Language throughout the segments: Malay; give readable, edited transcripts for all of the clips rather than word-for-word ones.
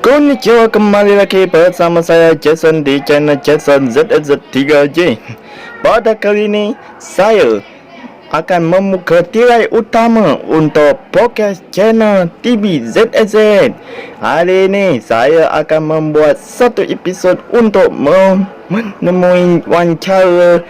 Konnichiwa, kembali lagi bersama saya Jason di channel Jason ZZ3J. Pada kali ini saya akan membuka tirai utama untuk podcast channel TV ZZ. Hari ini saya akan membuat satu episod untuk menemui wawancara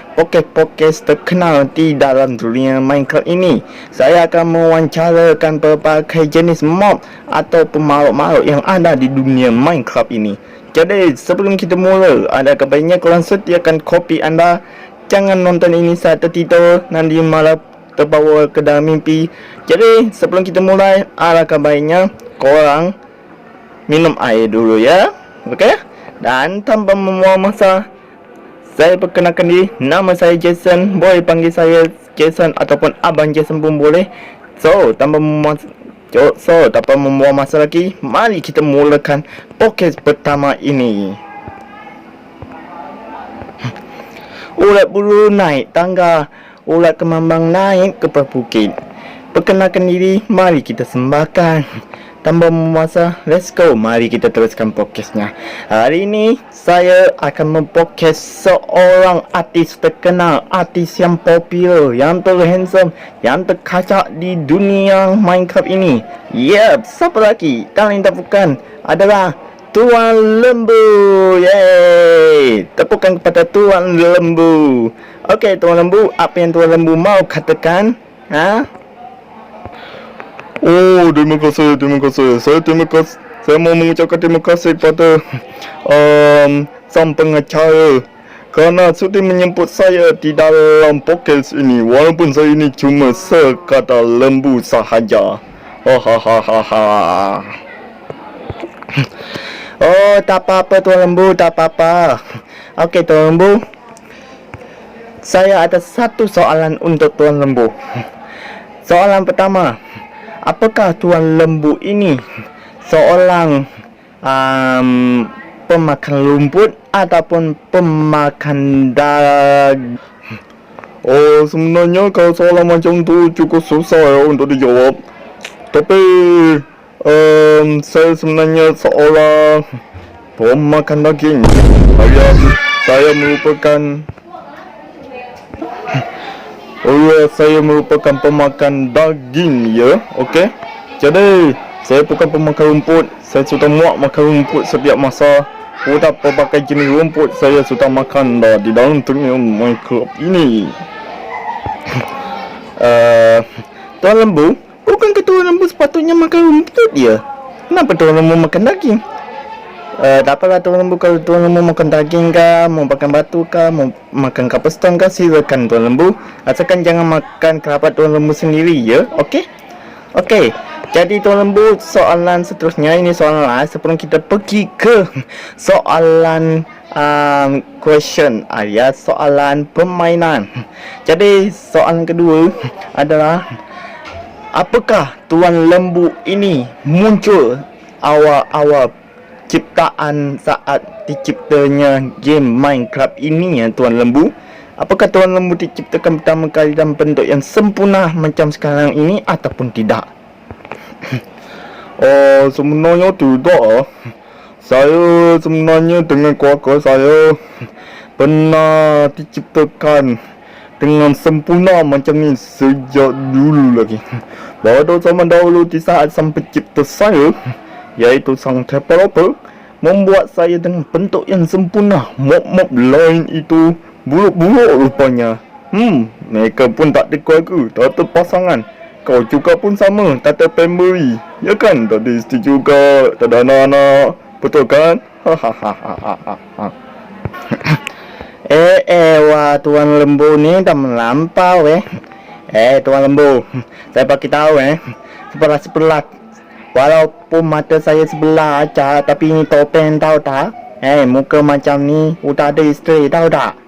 podcast terkenal di dalam dunia Minecraft ini. Saya akan mewawancarakan berbagai jenis mob atau makhluk-makhluk yang ada di dunia Minecraft ini. Jadi sebelum kita mula, ada baiknya korang sediakan kopi anda. Jangan nonton ini saat tertidur, nanti malah terbawa ke dalam mimpi. Jadi sebelum kita mulai, alangkah baiknya korang minum air dulu ya. Okey? Dan tanpa membuang masa, saya perkenalkan diri. Nama saya Jason. Boleh panggil saya Jason ataupun Abang Jason pun boleh. So tanpa membuang masa lagi, mari kita mulakan podcast pertama ini. Ulat bulu naik tangga, ulat kemambang naik ke bukit. Perkenalkan diri, mari kita sembahkan. Tanpa memasa, let's go. Mari kita teruskan podcastnya. Hari ini saya akan mempodcast seorang artis terkenal, artis yang popular, yang terhandsome, yang terkacak di dunia Minecraft ini. Yep, siapa lagi? Tak lain tak bukan adalah Tuan Lembu. Yeay, tepukan kepada Tuan Lembu. Okey, Tuan Lembu, apa yang Tuan Lembu mau katakan? Oh, terima kasih. Saya mau mengucapkan terima kasih kepada sang pengacara kerana sudi menyebut saya di dalam podcast ini, walaupun saya ini cuma sekadar lembu sahaja. Oh, tak apa-apa Tuan Lembu, tak apa-apa. Okey Tuan Lembu, saya ada satu soalan untuk Tuan Lembu. Soalan pertama, apakah Tuan Lembu ini seorang pemakan rumput ataupun pemakan daging? Oh, sebenarnya kalau soalan macam tu cukup susah ya untuk dijawab. Tapi saya sebenarnya seorang pemakan daging. Saya merupakan pemakan daging ya. Okey. Jadi saya bukan pemakan rumput. Saya sudah muak makan rumput setiap masa. Sudah berbagai jenis rumput saya sudah makan dah di dalam dunia Minecraft ini. Tuan Lembu, bukankah Tuan Lembu sepatutnya makan rumput dia? Kenapa Tuan Lembu makan daging? Tak apalah Tuan Lembu, kalau Tuan Lembu makan daging kah, mau makan batu kah, mau makan cobblestone kah, silakan Tuan Lembu. Asalkan jangan makan kerabat Tuan Lembu sendiri ya. Okey? Okey. Jadi Tuan Lembu, soalan seterusnya ini soalan last sebelum kita pergi ke soalan question alias soalan permainan. Jadi soalan kedua adalah, apakah Tuan Lembu ini muncul awal-awal ciptaan saat diciptanya game Minecraft ini ya Tuan Lembu? Apakah Tuan Lembu diciptakan pertama kali dalam bentuk yang sempurna macam sekarang ini ataupun tidak? Sebenarnya tidak. Saya sebenarnya dengan keluarga saya pernah diciptakan dengan sempurna macam ni sejak dulu lagi. Pada zaman dahulu, di saat sang pencipta saya, iaitu sang developer, membuat saya dengan bentuk yang sempurna. Mob-mob lain itu buruk-buruk rupanya. Mereka pun tak ada keluarga, tak ada pasangan. Kau juga pun sama, tak ada family. Ya kan? Tak ada isteri juga, tak ada anak-anak. Betul kan? Wah, Tuan Lembu ni dah melampau Tuan Lembu, saya bagi tahu sebelah walaupun mata saya sebelah aja, tapi ni topeng tahu tak? Muka macam ni udah ada isteri tahu tak?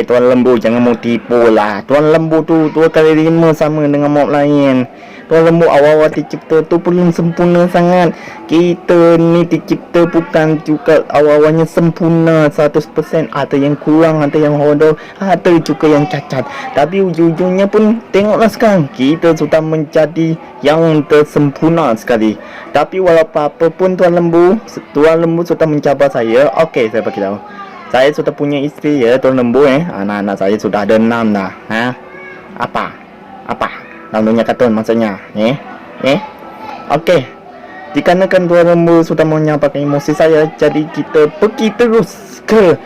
Tuan Lembu, jangan mau tipu lah. Tuan Lembu tu 2 kali 5 sama dengan mob lain. Tuan lembu awal-awal dicipta tu belum sempurna sangat. Kita ni dicipta bukan juga awal-awalnya sempurna 100%. Ada yang kurang, ada yang hodoh, ada juga yang cacat. Tapi ujung-ujungnya pun tengoklah sekarang, kita sudah menjadi yang tersempurna sekali. Tapi walaupun apa pun Tuan lembu sudah mencabar saya. Okey, saya bagi tahu. Saya sudah punya isteri ya Tuan lembu Anak-anak saya sudah ada 6 dah. Apa? Lalunya kata maksudnya Okey. Dikarenakan Tuan lembu sudah menyampaikan emosi saya, jadi kita pergi terus ke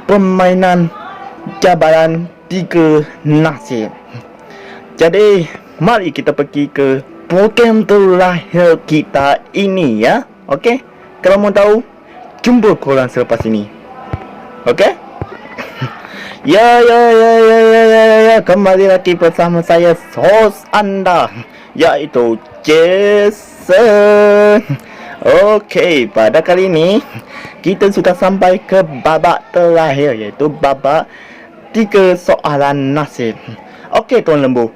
permainan jabaran 3 nasib. Jadi mari kita pergi ke program terakhir kita ini ya. Okey. Kalau mau tahu, jumpa korang selepas ini. Okey? Ya. Kembali lagi bersama saya, host anda, iaitu Jason. Okey, pada kali ini kita sudah sampai ke babak terakhir, iaitu babak 3 soalan nasib. Okey Tuan lembu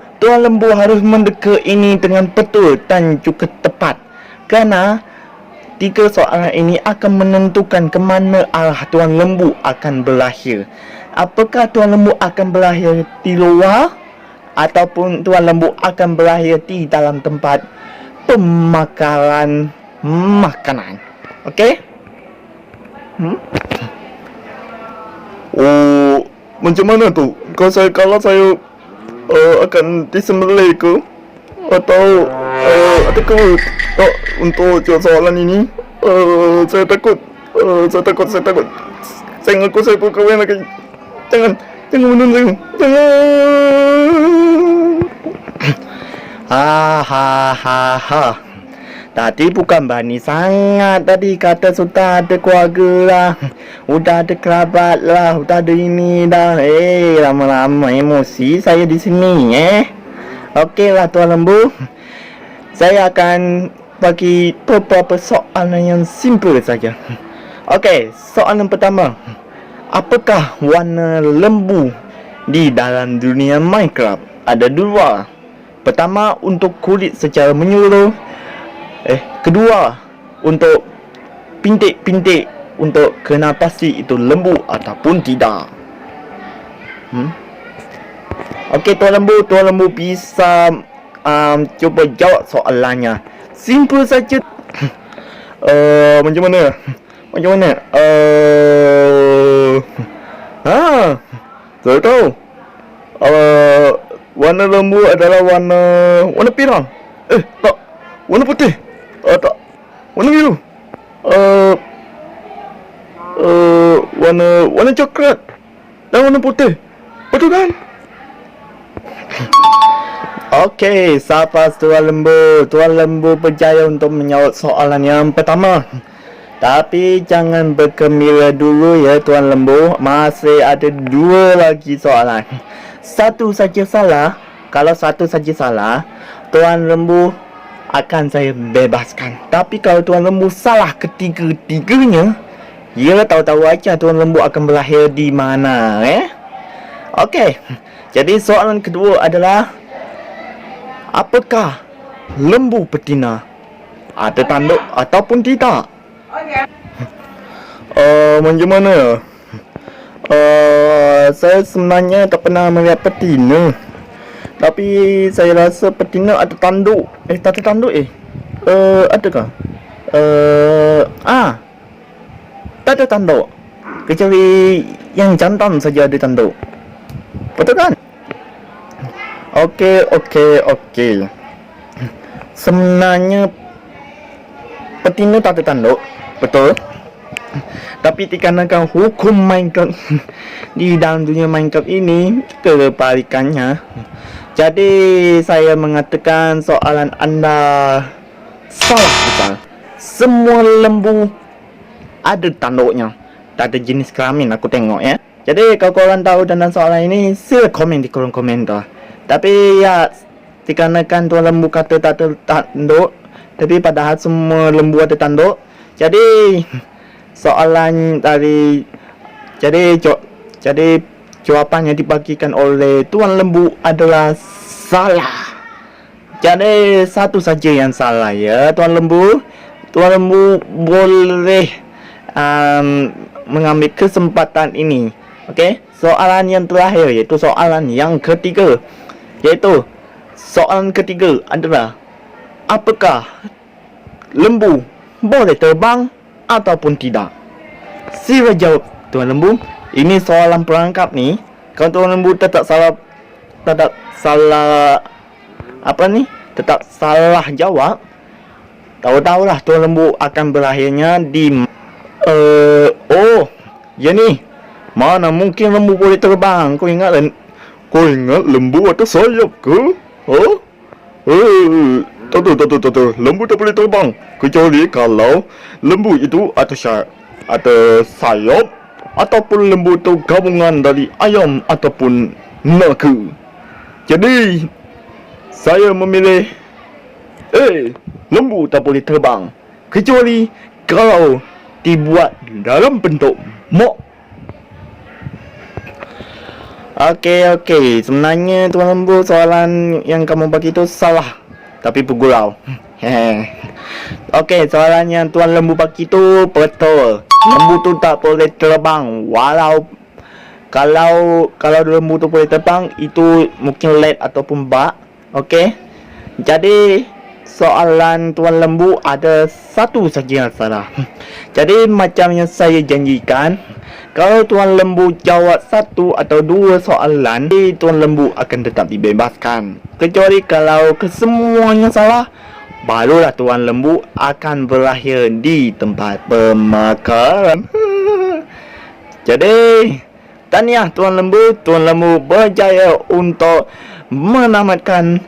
harus mendeka ini dengan betul dan juga tepat, kerana 3 soalan ini akan menentukan ke mana arah Tuan lembu akan berakhir. Apakah Tuan lembu akan berakhir di luar, ataupun Tuan lembu akan berakhir di dalam tempat pemakaran makanan. Okey? Oh, macam mana tu? Kalau saya akan disembelih ke? Atau untuk jawab soalan ini, saya takut. Saya ngaku saya pun kahwin lagi. Jangan bunuh saya. Jangan. Tadi bukan berani sangat. Tadi kata sudah ada keluarga lah, udah ada kerabat lah, udah ada ini dah. Lama-lama emosi saya di sini Okey lah Tuan lembu, saya akan bagi beberapa soalan yang simple saja. Okey, soalan pertama. Apakah warna lembu di dalam dunia Minecraft? Ada 2. Pertama, untuk kulit secara menyeluruh. Kedua, untuk pintik-pintik, untuk kena pasti itu lembu ataupun tidak. Okey Tuan lembu bisa cuba jawab soalannya. Simple saja. Macam mana? Saya tahu. Warna lembu adalah warna pirang. Tak. Warna putih. Tak. Warna biru. Warna coklat dan warna putih. Betul kan? Okey, sahabat Tuan lembu berjaya untuk menjawab soalan yang pertama. Tapi jangan bergembira dulu ya Tuan lembu, masih ada 2 lagi soalan. Satu saja salah. Kalau satu saja salah, Tuan lembu akan saya bebaskan. Tapi kalau Tuan lembu salah ketiga-tiganya, ya tahu-tahu aja Tuan lembu akan berakhir di mana Okey. Jadi soalan kedua adalah, apakah lembu betina ada tanduk ataupun tidak? Macam mana? Saya sebenarnya tak pernah melihat betina. Tapi saya rasa betina ada tanduk. Tak ada tanduk adakah? Tak ada tanduk, kecuali yang jantan saja ada tanduk. Betul kan? Okey. Sebenarnya betina tak ada tanduk, betul. Tapi dikarenakan hukum Minecraft di dalam dunia Minecraft ini kebalikannya, jadi saya mengatakan soalan anda salah besar. Semua lembu ada tanduknya. Tak ada jenis kelamin aku tengok Jadi kalau korang tahu tentang soalan ini, sila komen di kolom komentar. Tapi ya, dikarenakan Tuan lembu kata tak ada tanduk, tapi padahal semua lembu ada tanduk. Jadi soalan tadi, jadi jawapan yang dibagikan oleh Tuan lembu adalah salah. Jadi satu saja yang salah ya Tuan Lembu. Tuan Lembu boleh mengambil kesempatan ini. Okey, soalan yang terakhir iaitu soalan yang ketiga. Soalan ketiga adalah, apakah lembu boleh terbang ataupun tidak? Sila jawab Tuan Lembu. Ini soalan perangkap ni. Kalau Tuan Lembu tetap salah tetap salah jawab, tahu-tahulah Tuan Lembu akan berakhirnya di ya ni, mana mungkin lembu boleh terbang? Kau ingat lembu atas sayap ke? Lembu tak boleh terbang kecuali kalau lembu itu atas sayap ataupun lembu itu gabungan dari ayam ataupun naga. Jadi saya memilih lembu tak boleh terbang kecuali kalau dibuat dalam bentuk mok. Okey, sebenarnya Tuan Lembu, soalan yang kamu bagi tu salah tapi bergurau. Okey, soalan yang Tuan Lembu bagi tu betul. Lembu tu tak boleh terbang, walau kalau lembu tu boleh terbang, itu mungkin let ataupun bak. Okey, jadi soalan Tuan Lembu ada satu saja yang salah. Jadi macam yang saya janjikan, kalau Tuan Lembu jawab satu atau dua soalan, Tuan Lembu akan tetap dibebaskan. Kecuali kalau kesemuanya salah, barulah Tuan Lembu akan berakhir di tempat pemakaran. Jadi tahniah Tuan Lembu. Tuan Lembu berjaya untuk menamatkan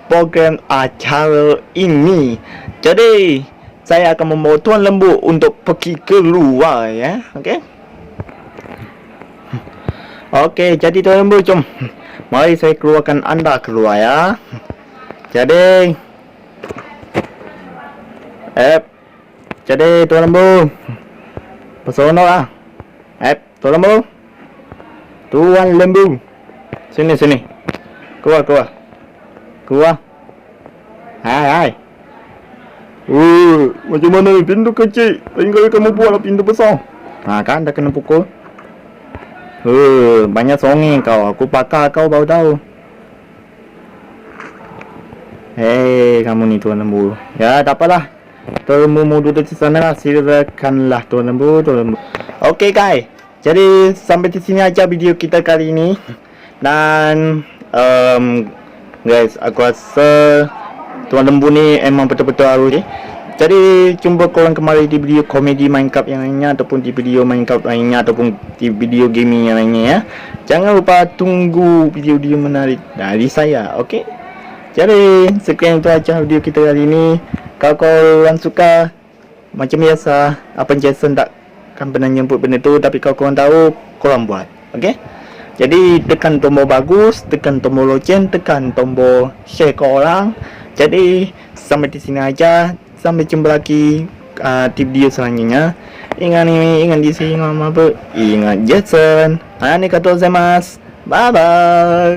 program acara ini. Jadi saya akan membawa Tuan Lembu untuk pergi keluar ya. Okey, jadi Tuan Lembu, jom. Mari saya keluarkan anda keluar ya. Jadi Tuan Lembu, personal lah. Tuan Lembu. Tuan Lembu. Sini. Keluar. Hai. Macam mana ni? Pintu kecil. Lain kali kamu buatlah pintu besar. Kan dah kena pukul. Banyak songeng kau. Aku pakar kau baru tahu. Kamu ni Tuan Lembu. Ya, tak apalah. Tuan Lembu mau duduk di sana lah. Silakanlah Tuan Lembu. Okey guys. Jadi sampai di sini aja video kita kali ini. Dan guys, aku rasa Tuan Lembu ni emang betul-betul harus. Jadi jumpa korang kembali di video komedi Minecraft yang lainnya, ataupun di video Minecraft lainnya, ataupun di video gaming yang lainnya ya. Jangan lupa tunggu video-video menarik dari saya. Okey. Jadi sekian itu aja video kita kali ini. Kalau korang suka, macam biasa, Abang Jason tak akan pernah nyebut benda tu, tapi kalau korang tahu, korang buat. Okey. Jadi tekan tombol bagus, tekan tombol loceng, tekan tombol share ke orang. Jadi sampai di sini aja. Sampai jumpa lagi di video selanjutnya. Ingat di sini, ingat Jason. Arigatou gozaimasu. Bye bye.